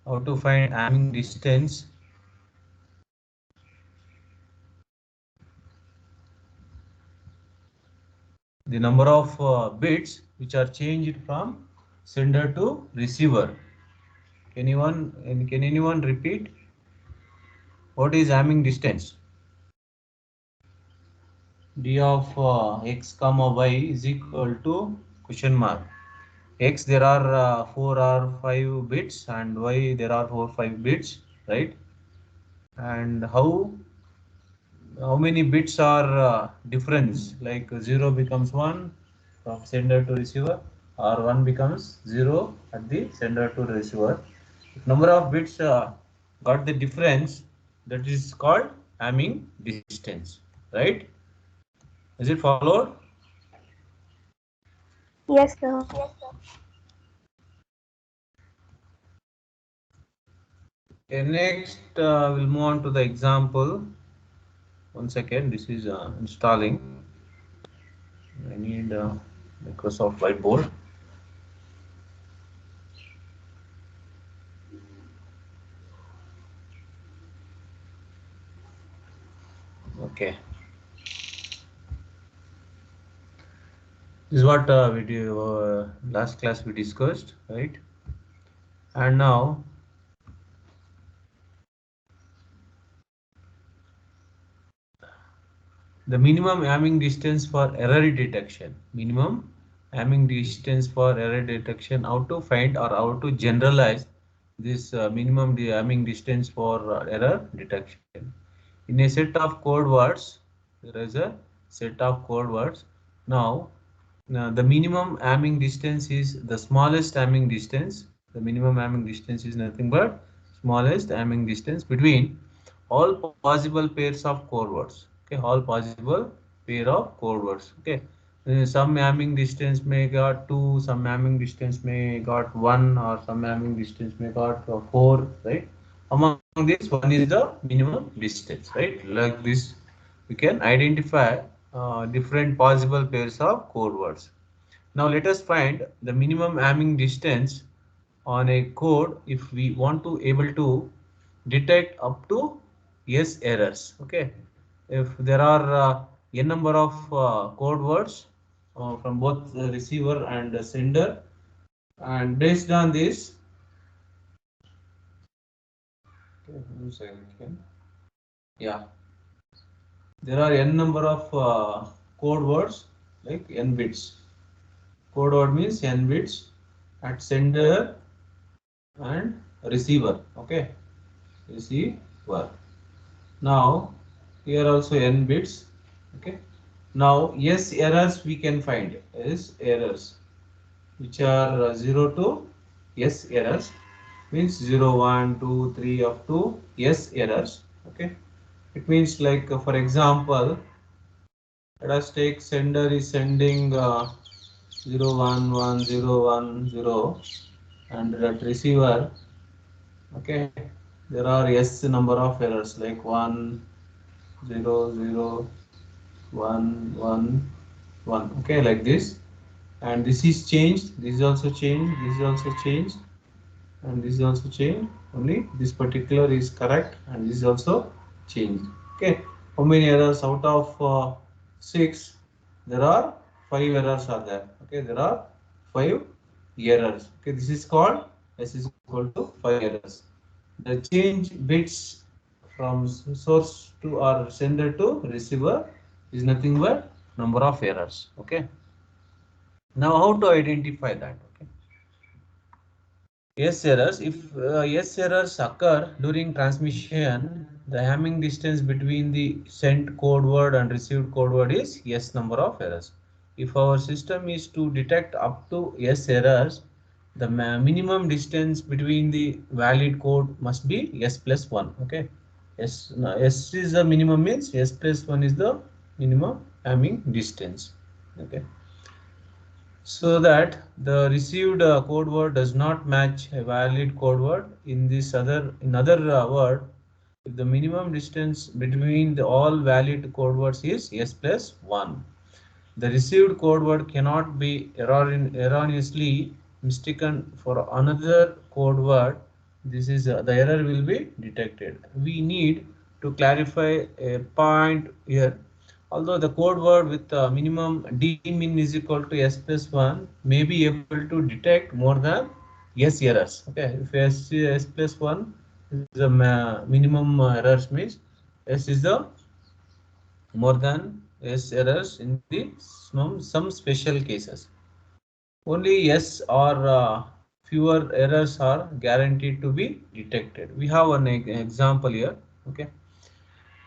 how to find Hamming distance. The number of bits which are changed from sender to receiver. Can anyone repeat what is Hamming distance? D of x comma y is equal to question mark. X there are 4 or 5 bits and y there are 4 5 bits, right? And how many bits are difference, like 0 becomes 1 from sender to receiver, or 1 becomes 0 at the sender to the receiver. If number of bits got the difference, that is called Hamming distance, right? Is it followed? Yes, sir. Okay, next we'll move on to the example. One second, this is installing. I need Microsoft Whiteboard. Okay, this is what we do, last class we discussed, right? And now the minimum Hamming distance for error detection. Minimum Hamming distance for error detection. How to find or how to generalize this minimum Hamming distance for error detection. In a set of code words, there is a set of code words. Now, the minimum Hamming distance is the smallest Hamming distance. The minimum Hamming distance is nothing but smallest Hamming distance between all possible pairs of code words. Okay, all possible pair of code words. Okay, some Hamming distance may got 2, some Hamming distance may got 1, or some Hamming distance may got 4, right? Among this, 1 is the minimum distance, right? Like this, we can identify different possible pairs of code words. Now let us find the minimum Hamming distance on a code if we want to able to detect up to yes errors. Okay, if there are n number of code words from both the receiver and the sender, and based on this, okay, 1 second. Yeah, there are n number of code words, like n bits. Code word means n bits at sender and receiver. Okay, receiver. Now here also n bits. Okay, now yes errors we can find is errors which are 0 to yes errors, means 0 1 2 3 up to yes errors. Okay, it means like for example, let us take sender is sending 0 1 1 0 1 0, and that receiver, okay, there are yes number of errors like 1 0 0 1 1 1. Okay, like this. And this is changed, this is also changed, this is also changed, and this is also changed. Only this particular is correct, and this is also changed. Okay, how many errors out of 6? There are 5 errors are there. Okay, there are 5 errors. Okay, this is called s is equal to 5 errors. The change bits from source to or sender to receiver is nothing but number of errors. Okay, now how to identify that? Okay, yes errors. If yes errors occur during transmission, the Hamming distance between the sent code word and received code word is yes number of errors. If our system is to detect up to yes errors, the minimum distance between the valid code must be s plus 1. Okay, s, no, s is the minimum, means s plus 1 is the minimum Hamming distance. Okay, so that the received code word does not match a valid code word in this other word, if the minimum distance between the all valid code words is s plus 1, the received code word cannot be erroneously mistaken for another code word this is the error will be detected. We need to clarify a point here. Although the code word with minimum d min is equal to s plus 1 may be able to detect more than s errors. Okay, if s plus 1 is the minimum errors means s is the more than s errors in the some special cases. Only yes or fewer errors are guaranteed to be detected. We have an example here. Okay,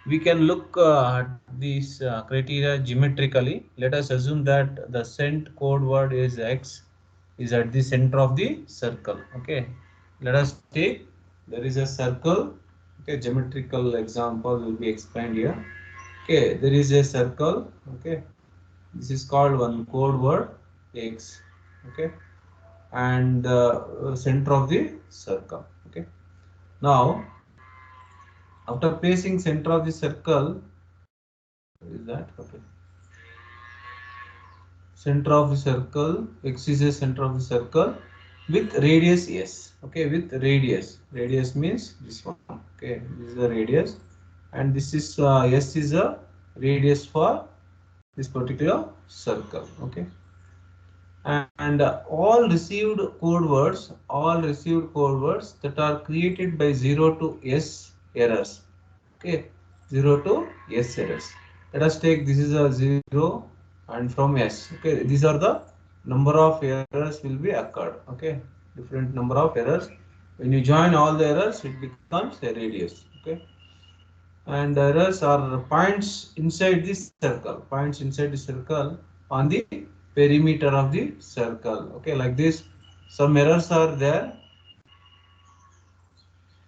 we can look at these criteria geometrically. Let us assume that the sent code word is x is at the center of the circle. Okay, let us take, there is a circle. Okay, geometrical example will be explained here. Okay, there is a circle. Okay, this is called one code word x. Okay, and center of the circle. Okay, now after placing center of the circle, is that okay, center of the circle, x is the center of the circle with radius s. Okay, with radius means this one. Okay, this is the radius, and this is s is a radius for this particular circle. Okay, and all received code words that are created by 0 to s errors. Okay, 0 to s errors. Let us take, this is a 0 and from s. Okay, these are the number of errors will be occurred. Okay, different number of errors. When you join all the errors, it becomes a radius. Okay, and the errors are points inside the circle, on the perimeter of the circle. Okay, like this. Some errors are there.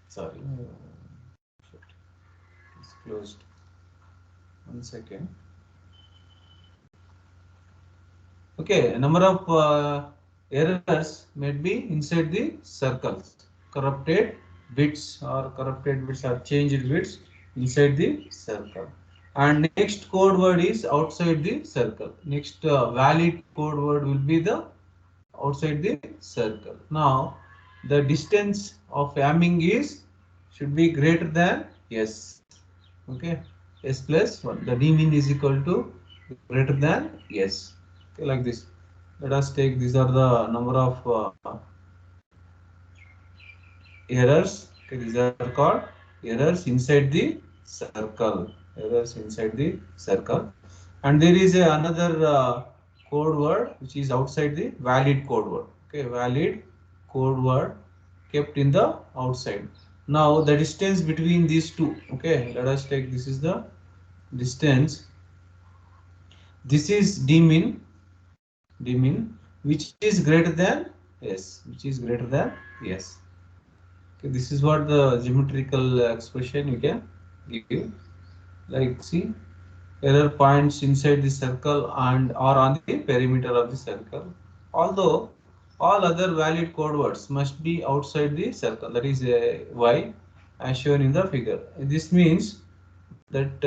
Sorry, it's closed. 1 second. Okay, a number of errors may be inside the circles. Corrupted bits are changed bits inside the circle. And next code word is outside the circle. Next valid code word will be the outside the circle. Now the distance of hamming is should be greater than s. Okay, s plus 1. The d min is equal to greater than s. Okay, like this. Let us take, these are the number of errors. Okay, these are called errors inside the circle. Errors inside the circle. And there is another code word which is outside the valid code word. Okay, valid code word kept in the outside. Now the distance between these two. Okay, let us take, this is the distance. This is d min, which is greater than s, which is greater than s. Okay, this is what the geometrical expression you can give. Like, see, error points inside the circle and or on the perimeter of the circle. Although all other valid code words must be outside the circle. That is y, as shown in the figure. This means that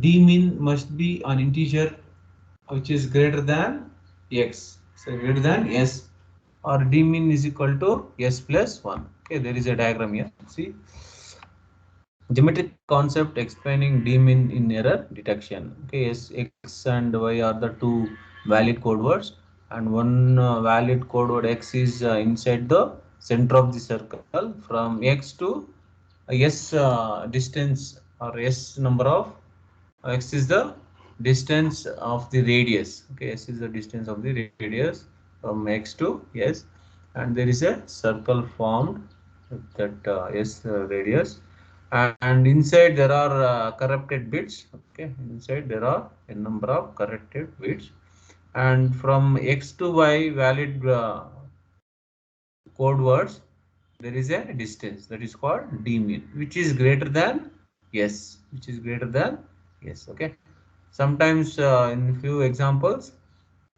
d min must be an integer which is greater than x. So greater than s, or d min is equal to s plus 1. Okay, there is a diagram here. See, geometric concept explaining d min in error detection. Okay, yes, x and y are the two valid code words, and one valid code word x is inside the center of the circle from x to s distance, or s number of x is the distance of the radius. Okay, s is the distance of the radius from x to s, and there is a circle formed with that s radius, and inside there are corrupted bits. Okay, inside there are a number of corrupted bits, and from x to y valid code words there is a distance that is called d min, which is greater than s, which is greater than s. Okay, sometimes in few examples,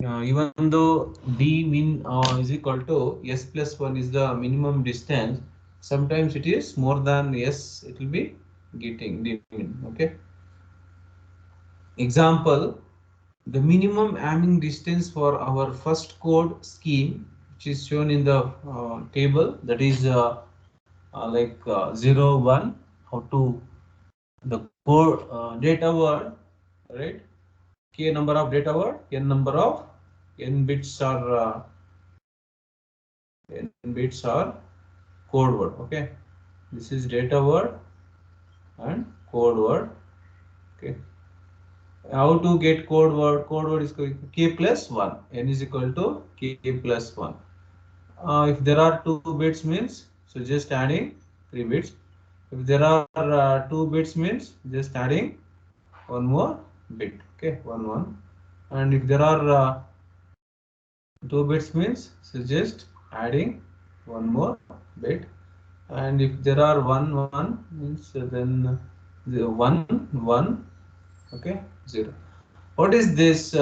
even though d min is equal to s plus 1 is the minimum distance, sometimes it is more than s, it will be getting d min. Okay, example, the minimum aiming distance for our first code scheme, which is shown in the table, that is like 0, 1, how to the code data word, right? K number of data word, n number of n bits are code word. Okay, this is data word and code word. Okay, how to get code word? Code word is k plus 1. N is equal to k plus 1. If there are 2 bits means, so just adding 3 bits. If there are 2 bits means just adding one more bit. Okay, 1 1. And if there are 2 bits means, so just adding one more bit. And if there are 1 1 means, then the 1 1. Okay, 0. What is this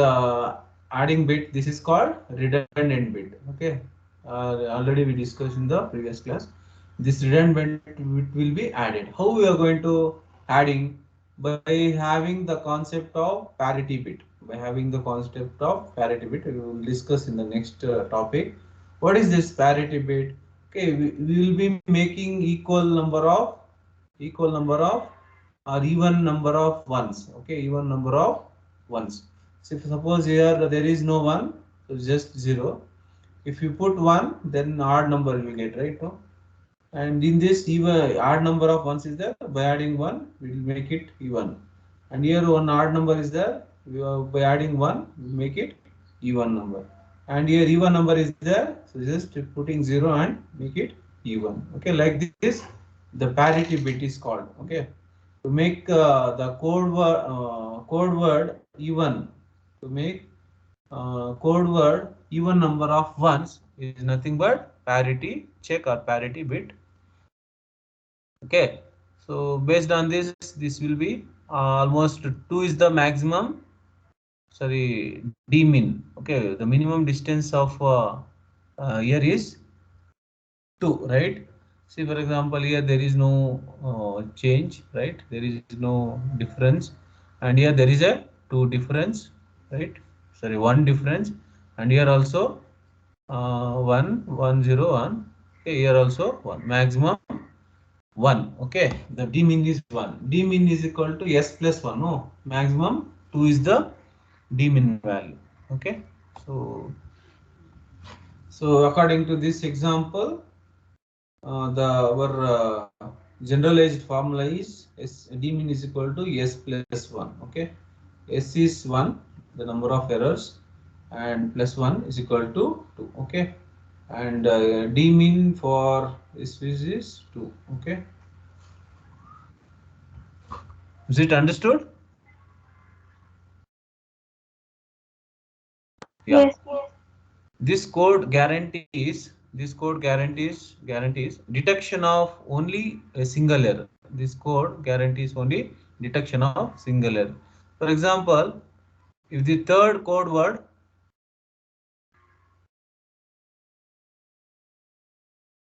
adding bit? This is called redundant bit. Okay, already we discussed in the previous class. This redundant bit will be added. How we are going to adding? By having the concept of parity bit. By having the concept of parity bit, we will discuss in the next topic. What is this parity bit? Okay, we will be making equal number of or even number of ones. Okay, even number of ones. So if suppose here there is no one, so just 0. If you put 1, then odd number you will get, right? No? And in this even odd number of ones is there, by adding 1 we will make it even. And here one odd number is there, by adding 1 we make it even number. And here even number is there, so just putting 0 and make it even. Okay, like this the parity bit is called. Okay, to make the code word even, to make code word even number of ones is nothing but parity check or parity bit. Okay, so based on this, this will be almost 2 is the maximum, sorry, d min. Okay, the minimum distance of here is 2, right? See, for example, here there is no change, right? There is no difference, and here there is a 2 difference, right? Sorry, 1 difference, and here also 1 1 0 1. Okay, here also 1, maximum 1. Okay, the d min is 1. D min is equal to s plus 1. No, maximum 2 is the d min value. Okay, so according to this example, the our generalized formula is s d min is equal to s plus 1. Okay, s is 1, the number of errors, and plus 1 is equal to 2. Okay, and d min for this is 2. Okay, is it understood? Yeah. Yes. This code guarantees detection of only a single error. This code guarantees only detection of single error. For example, if the third code word,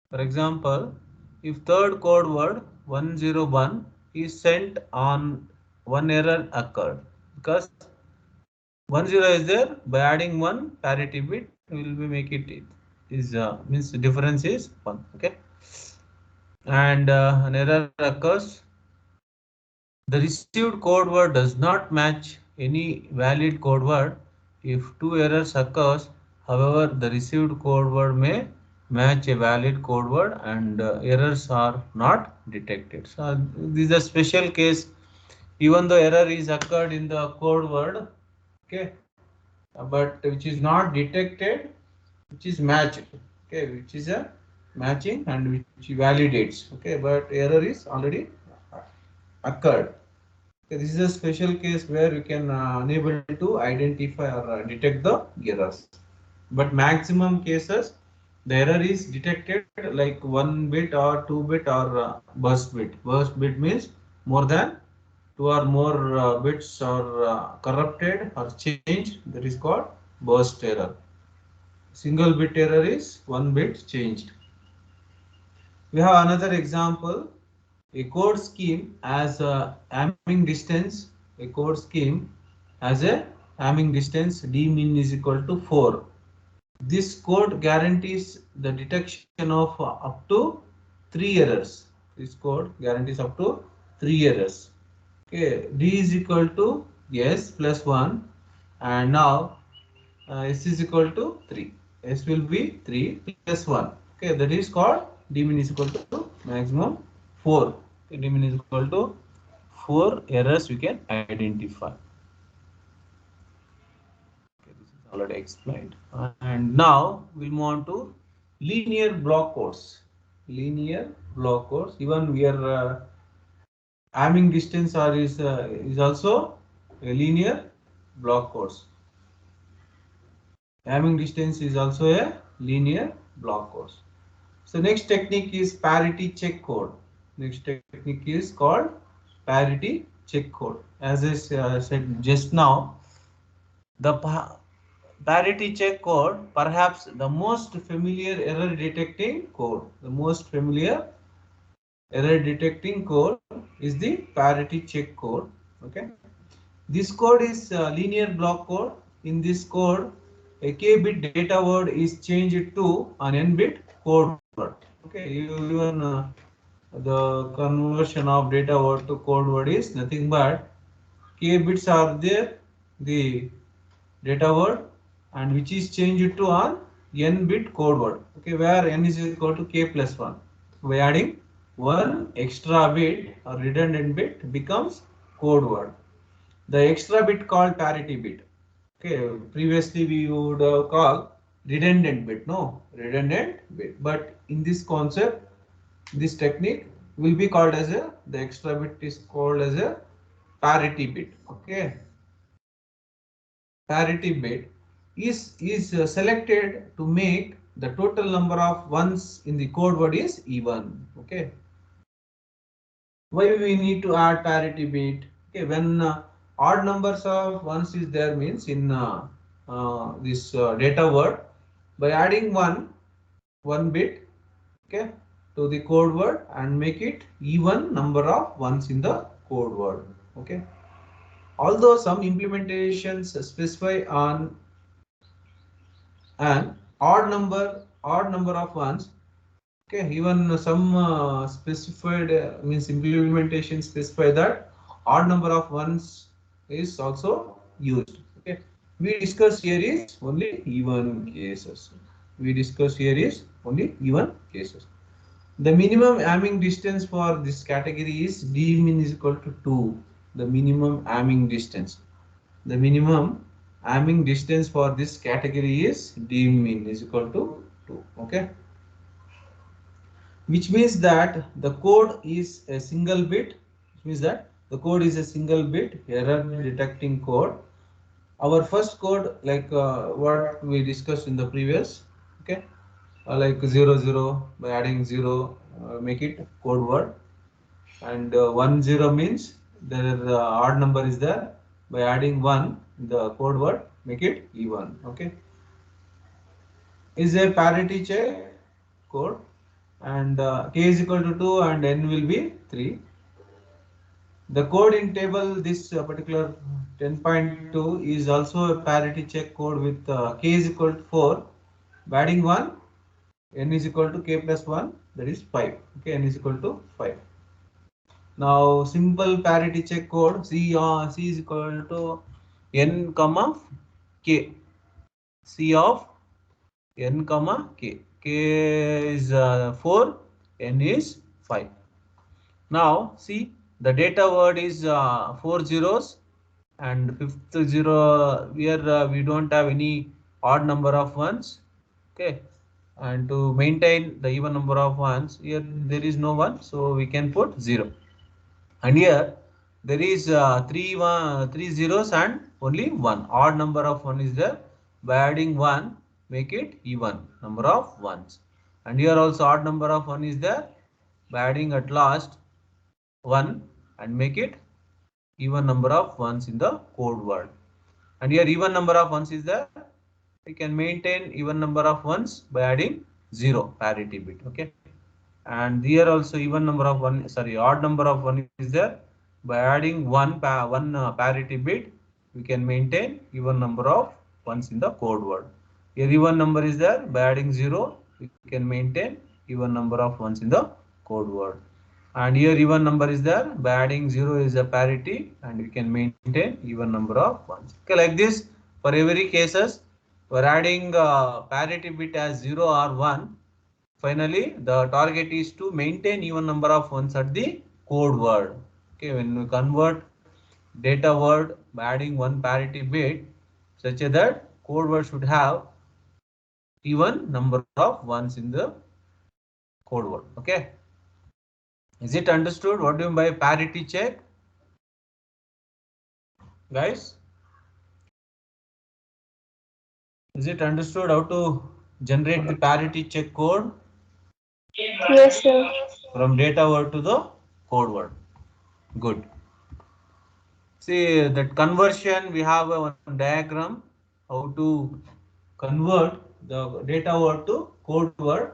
for example, if third code word 101 is sent on, one error occurred because 10 is there, by adding one parity bit we will be make it is means difference is 1. Okay, and an error occurs, the received code word does not match any valid code word. If two errors occurs, however, the received code word may match a valid code word and errors are not detected. So this is a special case. Even though error is occurred in the code word, okay, but which is not detected, which is matched. Okay, which is a matching and which validates. Okay, but error is already occurred. Okay, this is a special case where we can unable to identify or detect the errors. But maximum cases, the error is detected like 1 bit or 2 bit or burst bit. Burst bit means more than 2 or more bits are corrupted or changed. That is called burst error. Single bit error is 1 bit changed. We have another example. A code scheme as a aiming distance. A code scheme has a aiming distance d min is equal to 4. This code guarantees the detection of up to 3 errors. This code guarantees up to 3 errors. Okay, D is equal to S plus 1, and now S is equal to 3. S will be 3 plus 1. Okay, that is called D min is equal to maximum 4. Okay, D min is equal to 4 errors we can identify. Okay, this is already explained. And now we'll move on to linear block codes. Linear block codes. Even we are Hamming distance is also a linear block codes. Hamming distance is also a linear block codes. So next technique is parity check code. Next technique is called parity check code. As I said just now, the parity check code, perhaps the most familiar error detecting code. The most familiar error detecting code is the parity check code. Okay. This code is linear block code. In this code, a k-bit data word is changed to an n-bit code word. Okay, even the conversion of data word to code word is nothing but k bits are there, the data word, and which is changed to an n-bit code word. Okay, where n is equal to k plus 1. By adding one extra bit or redundant bit becomes code word. The extra bit called parity bit. Okay, previously we would call redundant bit, no, redundant bit. But in this concept, this technique will be called as the extra bit is called as a parity bit. Okay, parity bit is selected to make the total number of ones in the code word is even. Okay, why we need to add parity bit? Okay, when odd numbers of ones is there means in this data word, by adding one bit, okay, to the code word and make it even number of ones in the code word. Okay, although some implementations specify on an odd number of ones. Okay, even some specified means implementation specify that odd number of ones is also used. Okay, we discuss here is only even cases. We discuss here is only even cases. The minimum Hamming distance for this category is d min is equal to 2. The minimum Hamming distance. The minimum Hamming distance for this category is d min is equal to 2. Okay, which means that the code is a single bit, which means that the code is a single bit error detecting code. Our first code, like what we discussed in the previous, okay, like 00, by adding 0, make it code word, and 10 means there odd number is there, by adding 1 the code word make it even. Okay, is a parity check code, and k is equal to 2 and n will be 3. The code in table, this particular 10.2 is also a parity check code with k is equal to 4. By adding 1, n is equal to k plus 1, that is 5. Okay, n is equal to 5. Now simple parity check code, C is equal to n comma k. C of n comma k. K is 4, n is 5. Now see, the data word is 4 zeros, and fifth zero here we don't have any odd number of ones. Okay, and to maintain the even number of ones, here there is no one, so we can put 0. And here there is three zeros and only one odd number of 1 is there. By adding 1, make it even number of ones. And here also odd number of 1 is there. By adding at last 1 and make it even number of ones in the code word. And here even number of ones is there. We can maintain even number of ones by adding 0 parity bit. Okay, and here also even number of odd number of 1 is there. By adding one parity bit, we can maintain even number of ones in the code word. Here even number is there. By adding 0, we can maintain even number of ones in the code word. And here even number is there. By adding 0 is a parity, and we can maintain even number of ones. Okay, like this for every cases. We're adding parity bit as 0 or 1. Finally, the target is to maintain even number of ones at the code word. Okay, when we convert data word by adding one parity bit, such that code word should have even number of ones in the code word. Okay, is it understood? What do you mean by parity check, guys? Is it understood how to generate the parity check code Yes, sir. from data word to the code word? Good. See that conversion, we have one diagram how to convert the data word to code word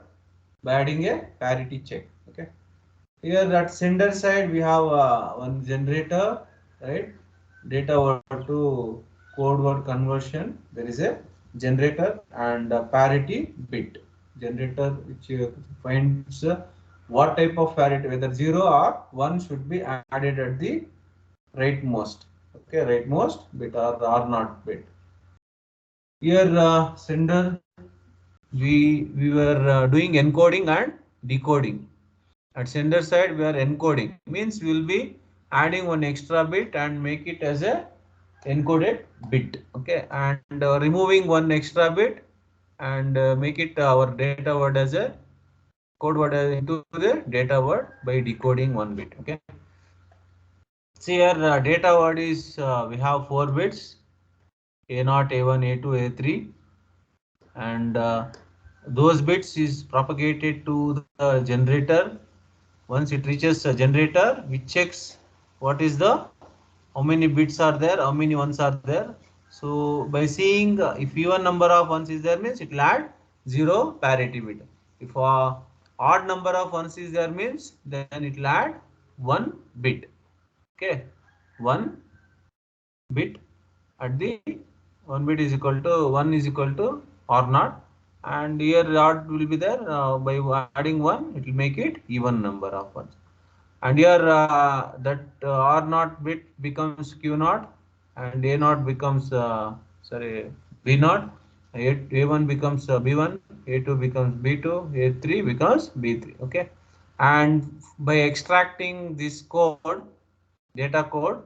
by adding a parity check. Okay. Here at sender side we have one generator, right? Data word to code word conversion. There is a generator and a parity bit. Generator which finds what type of parity, whether 0 or 1 should be added at the rightmost. Okay, rightmost bit or not bit. Here sender, we were doing encoding and decoding. At sender side we are encoding, means we will be adding one extra bit and make it as a encoded bit. Okay, and removing one extra bit and make it our data word as a code word into the data word by decoding one bit. Okay, see here data word is we have 4 bits, A0, A1, A2, A3, and those bits is propagated to the generator. Once it reaches a generator, which checks what is the how many bits are there, how many ones are there. So by seeing if even number of ones is there, means it will add 0 parity bit. If odd number of ones is there, means then it will add 1 bit. Okay, 1 bit at the 1 bit is equal to 1 is equal to or not, and here odd will be there. By adding 1 it will make it even number of ones, and here that r naught bit becomes q naught, and a naught becomes sorry, b naught, a1 becomes b1, a2 becomes b2, a3 becomes b3. Okay, and by extracting this code, data code,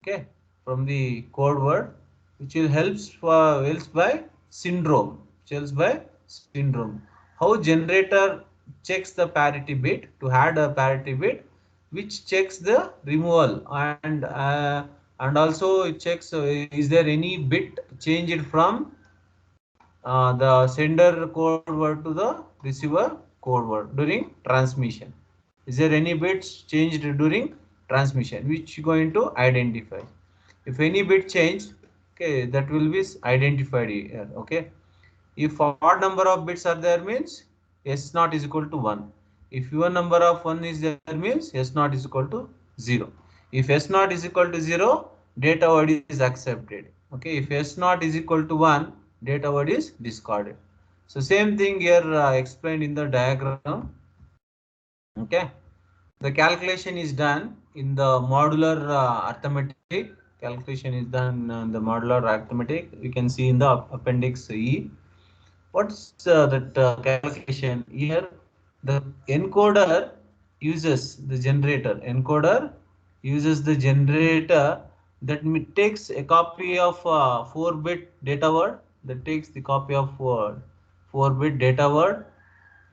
okay, from the code word, which will helps for helps by syndrome, which helps by syndrome. How generator checks the parity bit to add a parity bit, which checks the removal, and also it checks is there any bit changed from the sender code word to the receiver code word during transmission. Is there any bits changed during transmission, which you going to identify? If any bit changed, okay, that will be identified here. Okay, if odd number of bits are there, means s naught is equal to 1. If even number of 1 is there, means s naught is equal to 0. If s naught is equal to 0, data word is accepted. Okay, if s naught is equal to 1, data word is discarded. So same thing here explained in the diagram. Okay, the calculation is done in the modular arithmetic. Calculation is done in the modular arithmetic. You can see in the appendix E. What's that calculation here? The encoder uses the generator. Encoder uses the generator that takes a copy of 4-bit data word. That takes the copy of 4-bit data word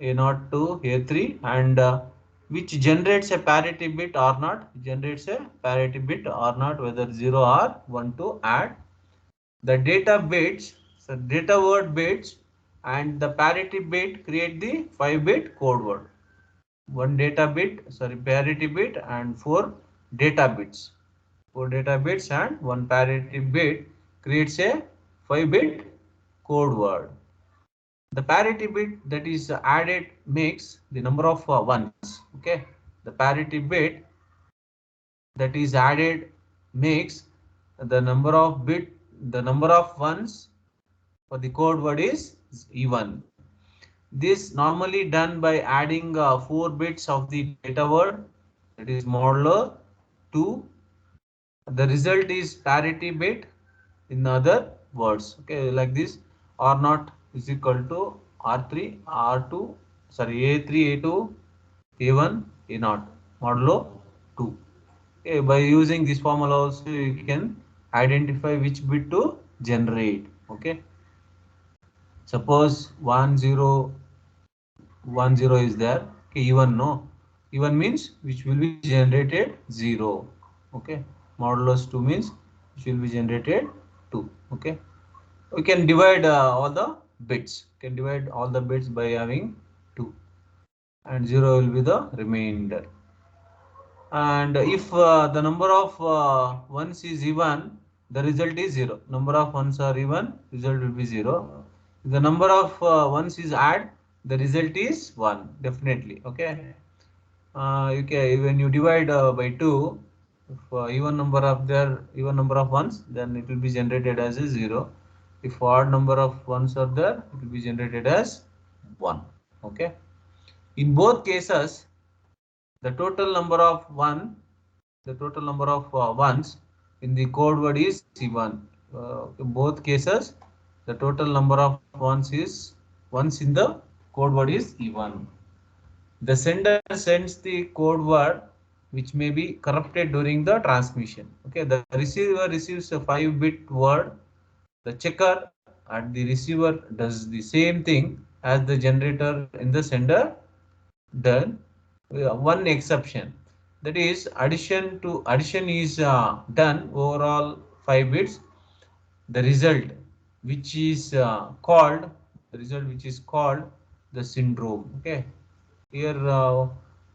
A0 to A3, and which generates a parity bit or not. Generates a parity bit or not, whether 0 or 1 to add the data bits, so data word bits and the parity bit create the 5-bit code word. One data bit, sorry, parity bit and 4 data bits. 4 data bits and one parity bit creates a 5-bit code word. The parity bit that is added makes the number of ones. Okay, the parity bit that is added makes the number of the number of ones for the code word is even. This normally done by adding 4 bits of the data word, that is modulo 2. The result is parity bit in other words. Okay, like this, R naught is equal to R3, R2, sorry, A3, A2, A1, A naught, modulo 2. Okay, by using this formula also you can identify which bit to generate. Okay, suppose 1010 is there. Okay, even no, even means which will be generated 0. Okay, modulus 2 means which will be generated 2. Okay, we can divide all the bits. Can divide all the bits by having 2, and 0 will be the remainder. And if the number of ones is even, the result is 0. Number of ones are even, result will be 0. If the number of ones is add, the result is 1, definitely. Okay. Okay, when you divide by 2, if even number of ones, then it will be generated as a 0. If odd number of ones are there, it will be generated as 1. Okay. In both cases, the total number of ones in the code word is even. In both cases, the total number of ones in the code word is even. The sender sends the code word which may be corrupted during the transmission. Okay, the receiver receives a 5-bit word. The checker at the receiver does the same thing as the generator in the sender done. One exception, that is addition is done overall 5 bits. The result which is called the syndrome. Okay, here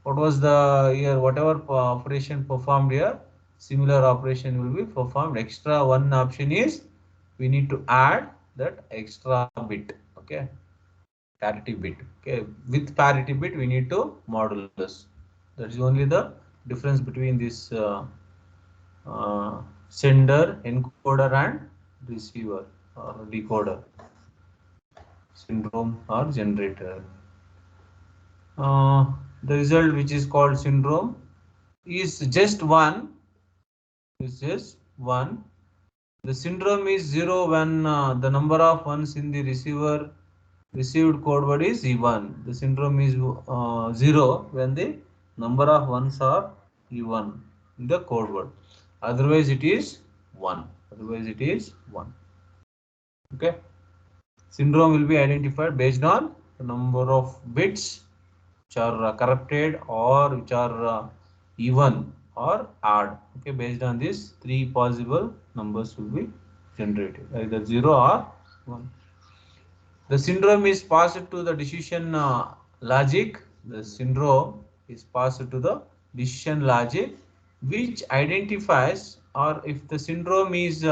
what was the here whatever operation performed here, similar operation will be performed. Extra one option is we need to add that extra bit. Okay, parity bit. Okay, with parity bit we need to modulus. That is only the difference between this sender, encoder and receiver or decoder, syndrome or generator. The result which is called syndrome is just one. Is just one. The syndrome is 0 when the number of ones in the receiver received code word is even. The syndrome is 0 when the number of ones are even in the code word. Otherwise it is 1. Otherwise it is 1. Okay. Syndrome will be identified based on the number of bits which are corrupted or which are even or odd. Okay, based on these 3 possible numbers will be generated, either 0 or 1. The syndrome is passed to the decision logic. The syndrome is passed to the decision logic, which identifies, or if the syndrome is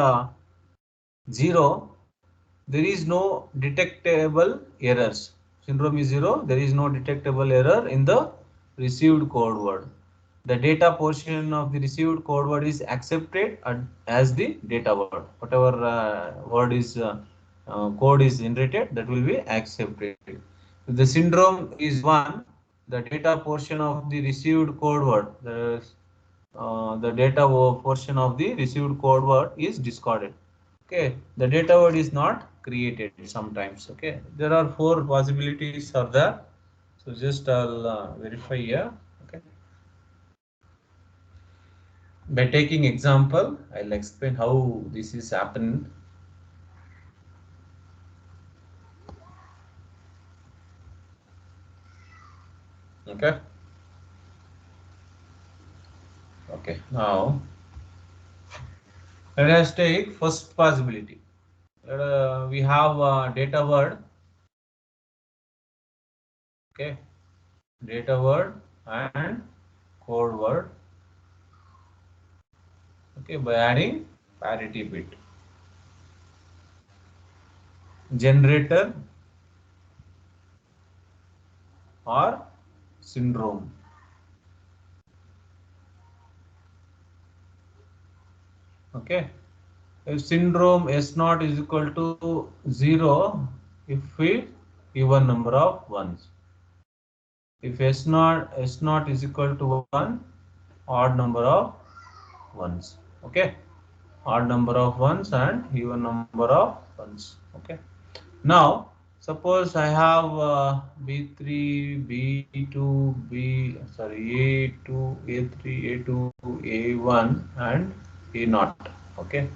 0, there is no detectable errors. Syndrome is 0, there is no detectable error in the received code word. The data portion of the received code word is accepted as the data word. Whatever word is code is generated, that will be accepted. If the syndrome is 1, the data portion of the received code word, the data portion of the received code word is discarded. Okay, the data word is not created sometimes. Okay, there are 4 possibilities are there. So just I'll verify here. Okay, by taking example, I'll explain how this is happened. Okay. Okay, now let us take first possibility. We have data word. Okay, data word and code word. Okay, by adding parity bit. Generator or syndrome. Okay, if syndrome S naught is equal to 0, if we even number of ones. If S naught is equal to 1, odd number of ones. Okay, odd number of ones and even number of ones. Okay. Now suppose I have B3, B2, A2, A3, A2, A1 and A0. Okay.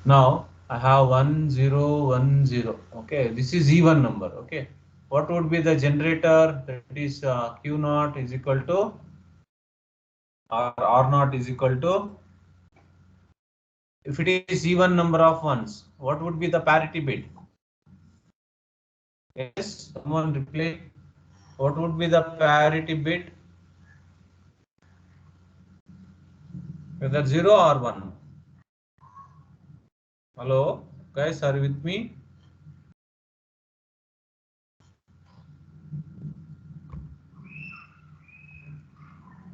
Now I have 1 0 1 0. Okay, this is even number. Okay, what would be the generator? That is Q naught is equal to, or R naught is equal to, if it is even number of ones, what would be the parity bit? Yes, someone reply. What would be the parity bit? Whether 0 or 1? Hello, guys, are you with me?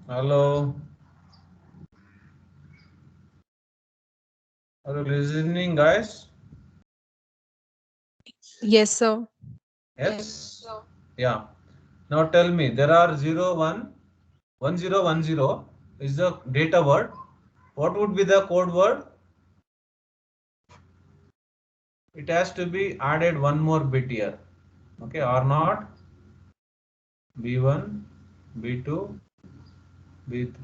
Hello, are you listening, guys? Yes, sir. Yes. Yeah. Now tell me, there are 0 1 1 0 1 0 is the data word. What would be the code word? It has to be added one more bit here. Okay, R naught, B1, B2, B3.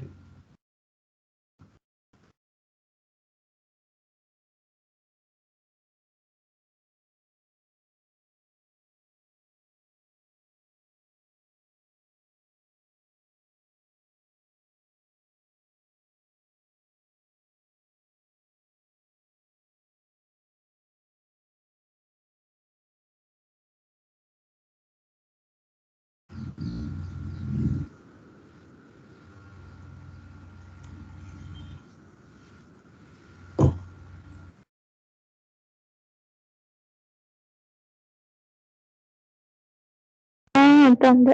Thunder.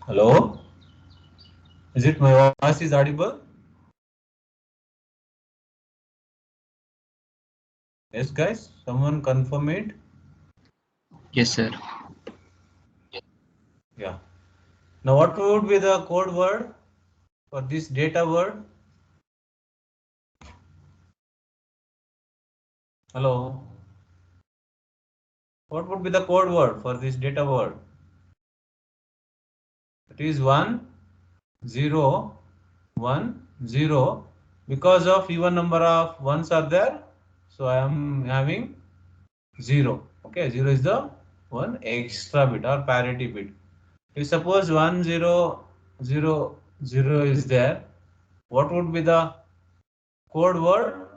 Hello, is it my voice is audible? Yes, guys, someone confirm it. Yes, sir. Yeah. Now, what would be the code word for this data word? Hello. What would be the code word for this data word? It is 1 0 1 0. Because of even number of ones are there, so I am having 0. Okay, 0 is the one extra bit or parity bit. If suppose 1 0 0 0 is there, what would be the code word?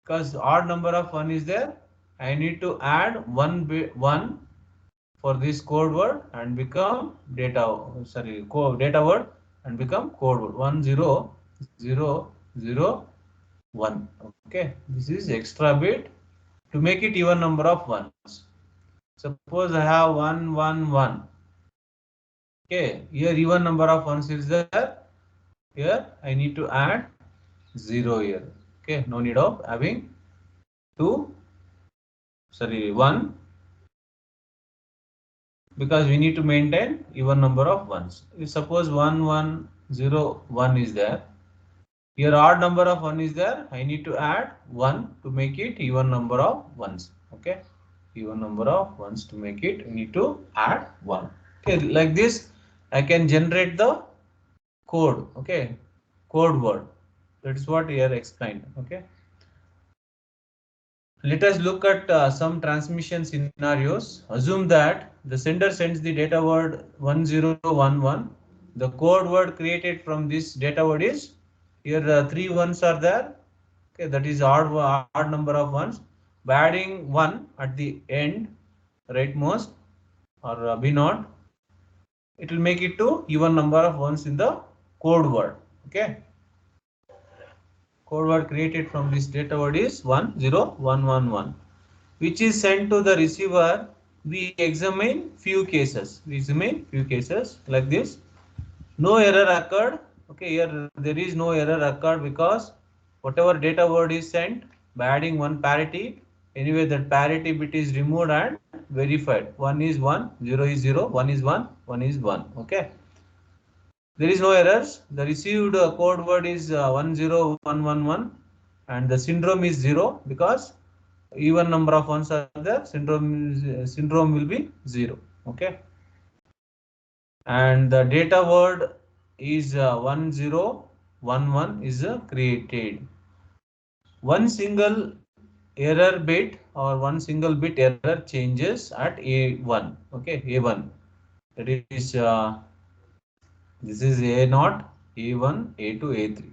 Because odd number of 1 is there, I need to add 1 for this code word and become data word and become code word 1 0 0 0 1. Okay, this is extra bit to make it even number of ones. Suppose I have 1 1 1. Okay, here even number of ones is there. Here I need to add 0 here. Okay, no need of having 1, because we need to maintain even number of ones. If suppose 1 1 0 1 is there, here odd number of 1 is there, I need to add 1 to make it even number of ones. Okay, even number of ones to make it, we need to add 1. Okay, like this I can generate the code. Okay, code word. That is what here explained. Okay, let us look at some transmission scenarios. Assume that the sender sends the data word 1011. The code word created from this data word is, here 3 ones are there. Okay, that is odd number of ones. By adding 1 at the end, rightmost, or B naught, it will make it to even number of ones in the code word. Okay, code word created from this data word is 10111, which is sent to the receiver. We examine few cases. Like this. No error occurred. Okay, here there is no error occurred because whatever data word is sent, by adding one parity, anyway that parity bit is removed and verified. 1 is 1, 0 is 0, 1 is 1, 1 is 1. Okay. There is no errors. The received code word is 10111 and the syndrome is 0 because even number of ones are there. Syndrome will be 0. Okay. And the data word is 1011 is created. One single error bit or one single bit error changes at A1. Okay, A1. That is this is A0, A1, A2, A3.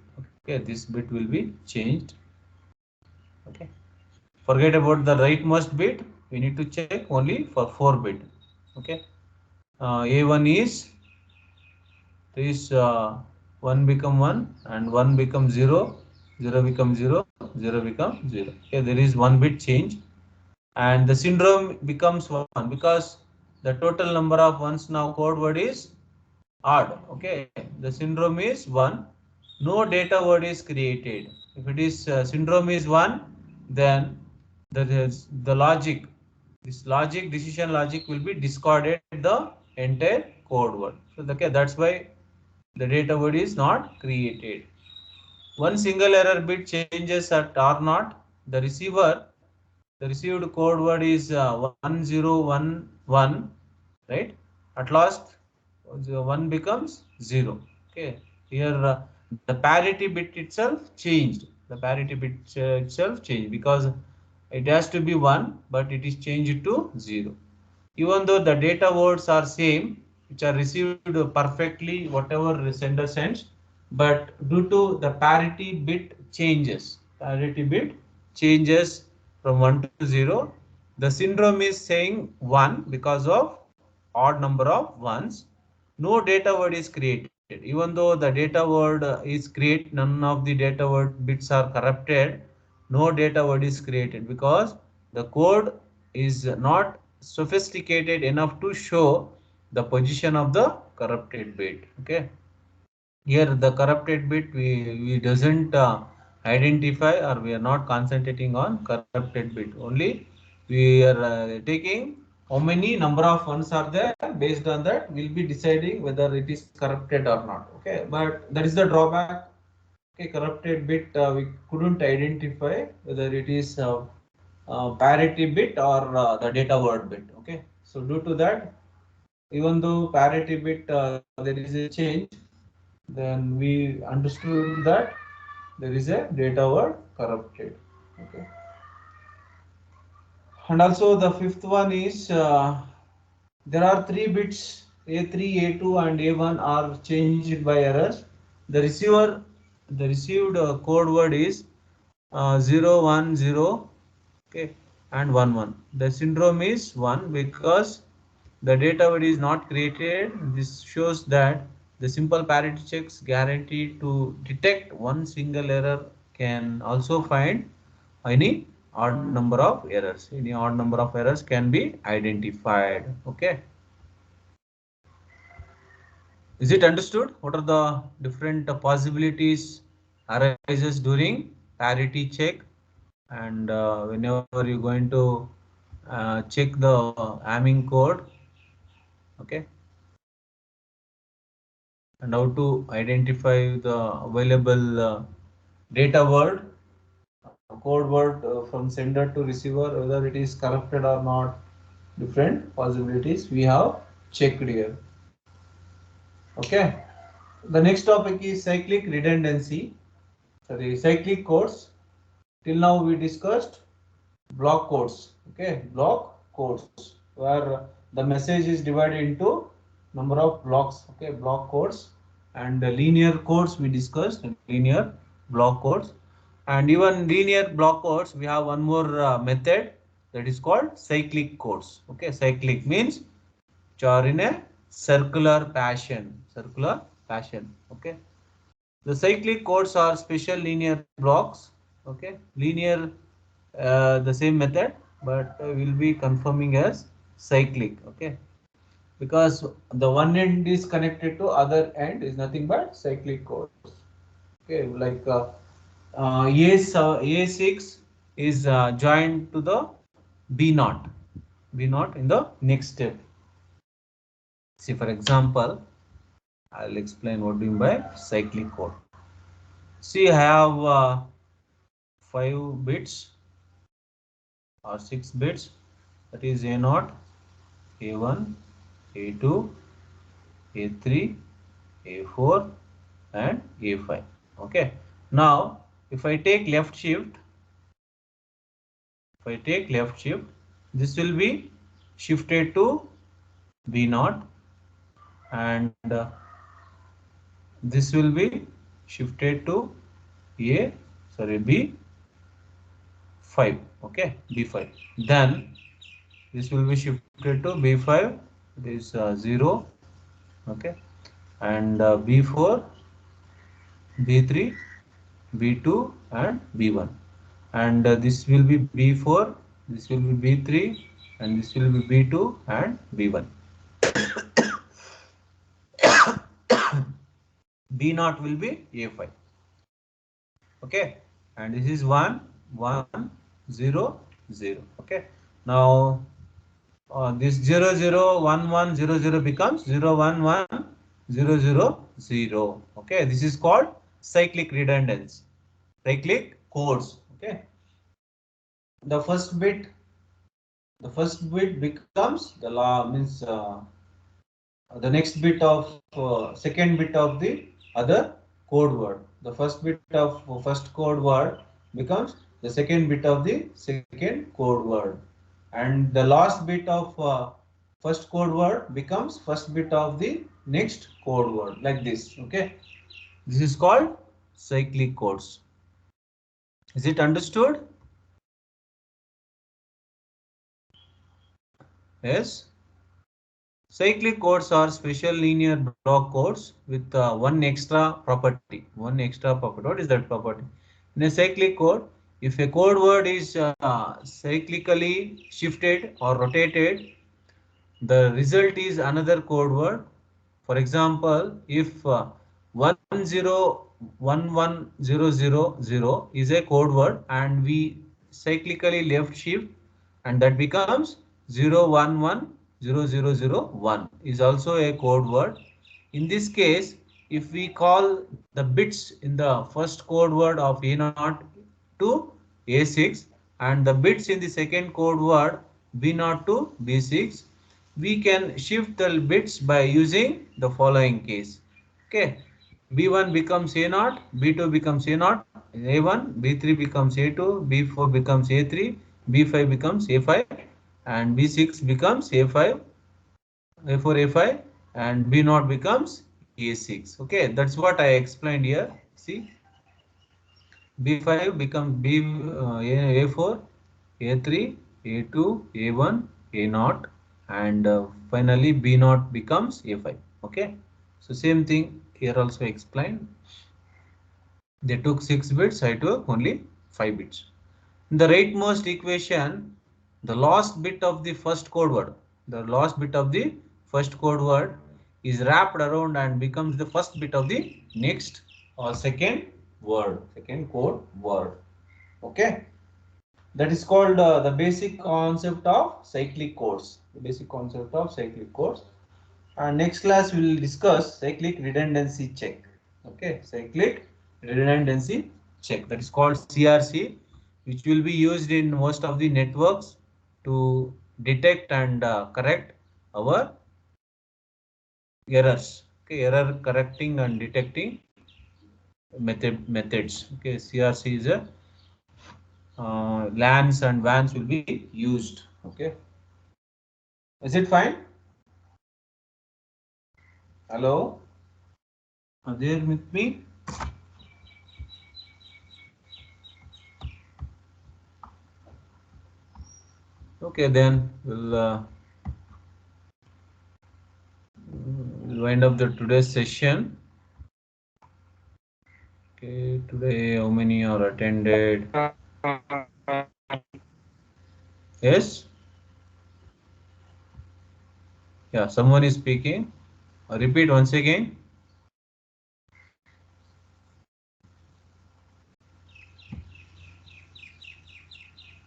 Okay, this bit will be changed. Okay. Forget about the rightmost bit. We need to check only for 4 bit. Okay. A1 is this 1 become 1 and 1 becomes 0, 0 becomes 0, 0 becomes 0. Okay, there is 1 bit change and the syndrome becomes 1 because the total number of ones now code word is odd. Okay, the syndrome is 1. No data word is created. If it is syndrome is 1, then the logic, this logic, decision logic will be discarded the entire code word. So okay, that's why the data word is not created. One single error bit changes at R0. The received code word is 1011, right? At last, 1 becomes 0. Okay, here the parity bit itself changed. The parity bit itself changed because it has to be 1, but it is changed to 0. Even though the data words are same, which are received perfectly whatever the sender sends, but due to the parity bit changes from 1 to 0, the syndrome is saying 1 because of odd number of ones. No data word is created. Even though the data word is created, none of the data word bits are corrupted. No data word is created because the code is not sophisticated enough to show the position of the corrupted bit. Okay, here the corrupted bit we doesn't identify, or we are not concentrating on corrupted bit only. We are taking how many number of ones are there. Based on that we'll be deciding whether it is corrupted or not. Okay, but that is the drawback. Okay, corrupted bit we couldn't identify whether it is parity bit or the data word bit. Okay, so due to that, even though parity bit there is a change, then we understood that there is a data word corrupted. Okay, and also the fifth one is there are 3 bits A3, A2 and A1 are changed by errors. The received code word is 0, 1, 0, okay, and 1, 1. The syndrome is 1 because the data word is not created. This shows that the simple parity checks guaranteed to detect one single error can also find any odd number of errors. Any odd number of errors can be identified. Okay. Is it understood? What are the different possibilities arises during parity check? And whenever you're going to check the Hamming code, okay, and how to identify the available data word, code word from sender to receiver, whether it is corrupted or not. Different possibilities we have checked here. Okay. The next topic is cyclic redundancy. Sorry, cyclic codes. Till now we discussed block codes. Okay, block codes where the message is divided into number of blocks. Okay, block codes. And linear codes we discussed, linear block codes. And even linear block codes, we have one more method that is called cyclic codes. Okay, cyclic means which are in a circular fashion. Okay, the cyclic codes are special linear blocks. Okay, linear the same method, but we'll be confirming as cyclic. Okay, because the one end is connected to other end is nothing but cyclic codes. Okay, like A6 is joined to the B0, B0 in the next step. See, for example, I'll explain what do you mean by cyclic code. See, I have 5 bits or 6 bits, that is A0, A1, A2, A3, A4 and A5. Okay. Now, if I take left shift, this will be shifted to B0 and this will be shifted to B5. Okay, B5. Then this will be shifted to B5. It is 0. Okay, and B4, B3, B2 and B1. And this will be B4, this will be B3 and this will be B2 and B1. B0 will be A5. Okay, and this is 1 1 0 0. Okay, now this 0 0 1 1 0 0 becomes 0 1 1 0 0 0. Okay, this is called cyclic redundancy, cyclic codes. Okay, the first bit becomes the law means the next bit of second bit of the other code word. The first bit of first code word becomes the second bit of the second code word, and the last bit of first code word becomes first bit of the next code word, like this. Okay, this is called cyclic codes. Is it understood? Yes. Cyclic codes are special linear block codes with one extra property. What is that property? In a cyclic code, if a code word is cyclically shifted or rotated, the result is another code word. For example, if 10110000 is a code word and we cyclically left shift, and that becomes 01100001 is also a code word. In this case, if we call the bits in the first code word of A0 to A6 and the bits in the second code word B0 to B6, we can shift the bits by using the following case. Okay, B1 becomes A0, B2 becomes A0, A1, B3 becomes A2, B4 becomes A3, B5 becomes A5 and B6 becomes A5, A4, A5 and B0 becomes A6. Okay, that's what I explained here. See, B5 becomes A4, A3, A2, A1, A0 and finally B0 becomes A5. Okay, so same thing here also explained. They took 6 bits, I took only 5 bits. In the rightmost equation, the last bit of the first code word, is wrapped around and becomes the first bit of the next or second code word. Okay, that is called the basic concept of cyclic codes. And next class we will discuss cyclic redundancy check. Okay, cyclic redundancy check, that is called CRC, which will be used in most of the networks to detect and correct our errors. Okay, error correcting and detecting methods. Okay, CRC is a LANs and WANs will be used. Okay, is it fine? Hello, are there with me? Okay, then we'll wind up the today's session. Okay, today how many are attended? Yes. Yeah, someone is speaking. Repeat once again.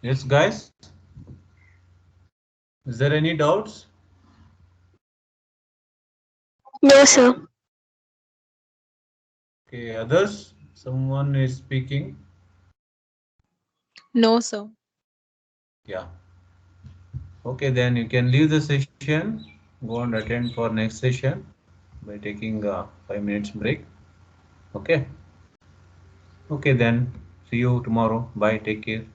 Yes, guys. Is there any doubts? No, sir. Okay, others? Someone is speaking. No, sir. Yeah. Okay, then you can leave the session. Go and attend for next session by taking a 5 minutes break. Okay. Okay, then see you tomorrow. Bye. Take care.